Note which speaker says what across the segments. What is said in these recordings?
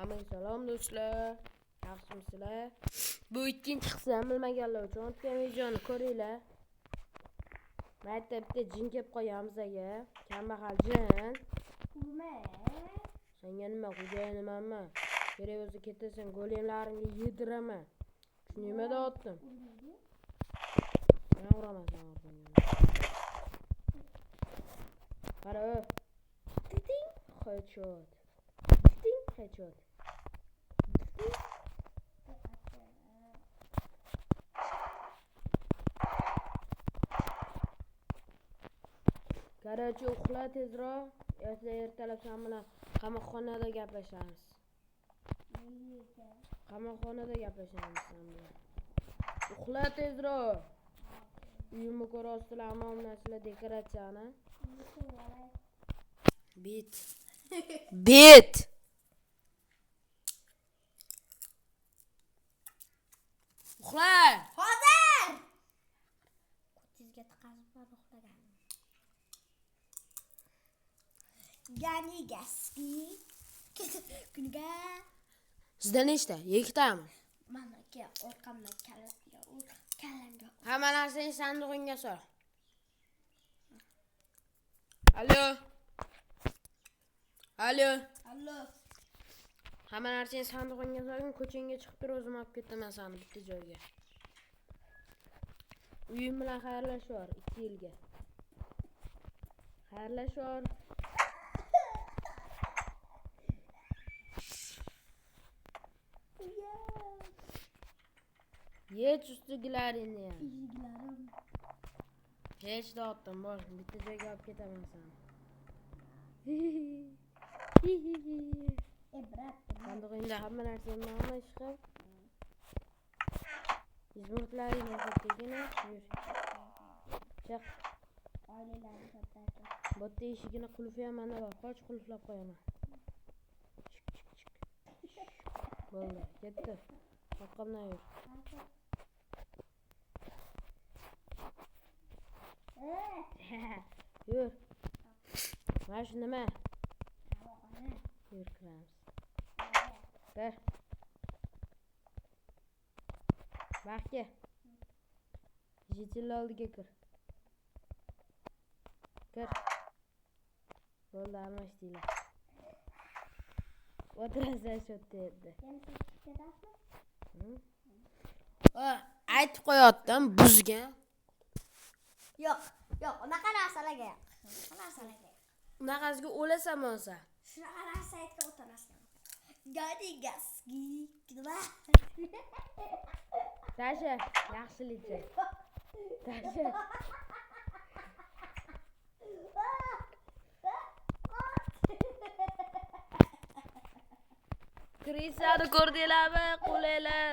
Speaker 1: Hammaga salom do'stlar. Yaxshimisizlar? Bu ikkinchi qism bilmaganlar uchun o'tgan videoni ko'ringlar. Maktabda jin kelib qolgan bizga. Kambag'al jin. Senga nima xo'jayinimanmi? Kerak bo'lsa ketasan, golemlaringga yediraman. Nima deyaptim? Men uraman seni. Qara. Titing headshot. Titing headshot. Qarachi uxla tezroq. Ertalab sen bilan qamoqxonada gaplashamiz. Qamoqxonada gaplashamiz sen bilan. Uxla tezroq. Uyimni ko'rasizlar, hamma narsalar dekoratsiyani. Bit. Uxla.
Speaker 2: Hozir. Kutizga tiqazib uxlagan. Yani gaski. Kuniga.
Speaker 1: Sizda nechta? Ikkitami?
Speaker 2: Menga orqamdan kallamga.
Speaker 1: Hamma narsani sandig'ingga sol. Allo. Hamma narsani sandig'ingga solgin, ko'changga chiqib tur, o'zim olib ketaman seni bitta joyga. Uyim bilan xayrlashor 2 yilga. Xayrlashor. Yech ustigilaringni ham. Hech da'otdim, bor, bitta joyga olib ketaman seni. Sandig'ingda hamma narsani olma chiqib. Izmurtlaringni qo'ygina, yur. Chiq.
Speaker 2: Oilalarni toptardim.
Speaker 1: Bo'tta eshigini qulfi ham mana bor, qoch qulflab qo'yaman. Bo'ldi, ketdi. Orqamdan yur. Yur. Mana shu nima? Yur kiramiz. Kir. Baxtga. Jitil oldiga kir. Kir. Bo'ldi, almashdinglar. O'tirasan shu yerda. Aytib qo'yotdim, buzgan.
Speaker 2: Yo'q, unaqa narsalarga yo'q.
Speaker 1: Unaqasiga o'lasan bo'lsa.
Speaker 2: Shunaqa narsa aytgan o'tirasan. Gadi gaski. Nima?
Speaker 1: Tasha, yaxshilikcha. Tasha. Krisani ko'rdinglarmi? Qo'laylar.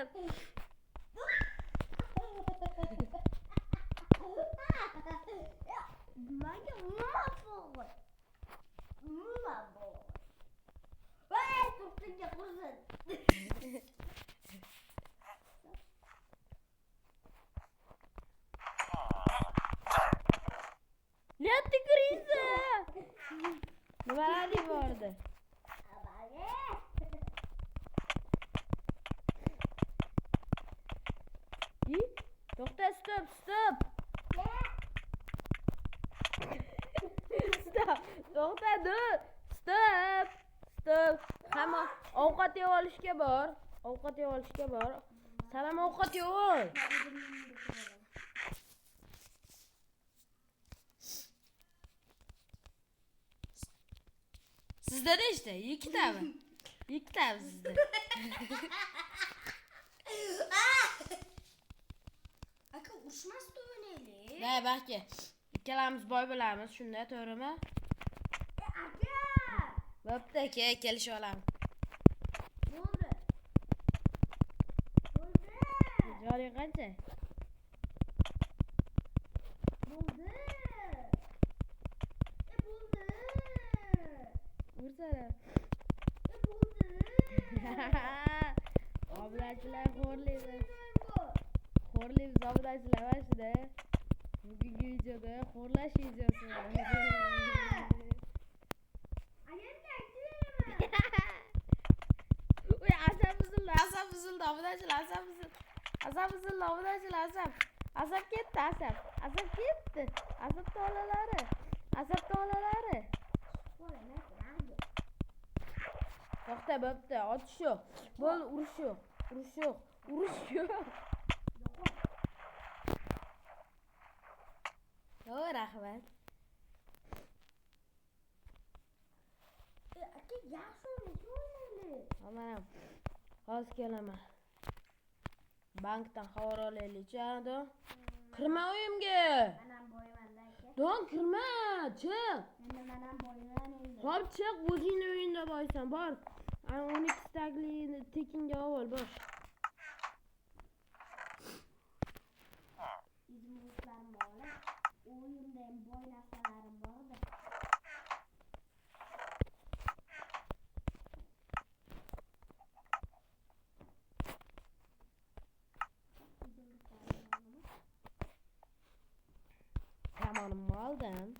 Speaker 2: Menga nima bo'ldi? Voy, to'xtaga qo'ysin.
Speaker 1: Niyatda Krisa. Nimalar bordi? To'xta, stop. Stop. To'xta, dur. Stop. Hamma ovqat yeb olishga bor. Salom, ovqat yeb ol. Sizda nechta? Ikkitami sizda?
Speaker 2: Aka urushmasdi o'ynaylik.
Speaker 1: Da, baxtga. Ikkalamiz boy bo'lamiz, shunda to'g'rimi?
Speaker 2: Aka.
Speaker 1: Bo'pti, kelishib olamiz.
Speaker 2: Bo'ldi.
Speaker 1: Joring qancha?
Speaker 2: Bo'ldi.
Speaker 1: Ursana.
Speaker 2: Bo'ldi.
Speaker 1: Obrachilar xo'rlaymiz, obrachilar mashida. Bugungi videoda xo'rlash videosi. Asap ısın lavudacıl asap. Asap gitti asap. Asap gitti. Asap doğalaları. Asap doğalaları. To'xta bo'pti, otish yo'q. Bo'l, urush yo'q. Urush yo'q. Urush yo'q. Yo, rahmat.
Speaker 2: Aka yaxshi o'ynaylik.
Speaker 1: Amanam. Hozir kelaman. Bankdan xabar olaylik-chi, ado. Kirma uyimga.
Speaker 2: Manam boyman aka.
Speaker 1: Don kirma, chiq.
Speaker 2: Endi manam boyman endi.
Speaker 1: Hop chiq, o'zingni uyingda boysan, bor. Ana 12 takligini tekinga ol, bosh.
Speaker 2: Izmutlarim olib, o'yimda ham boy narsalarim bor-da.
Speaker 1: Kamonimni oldim.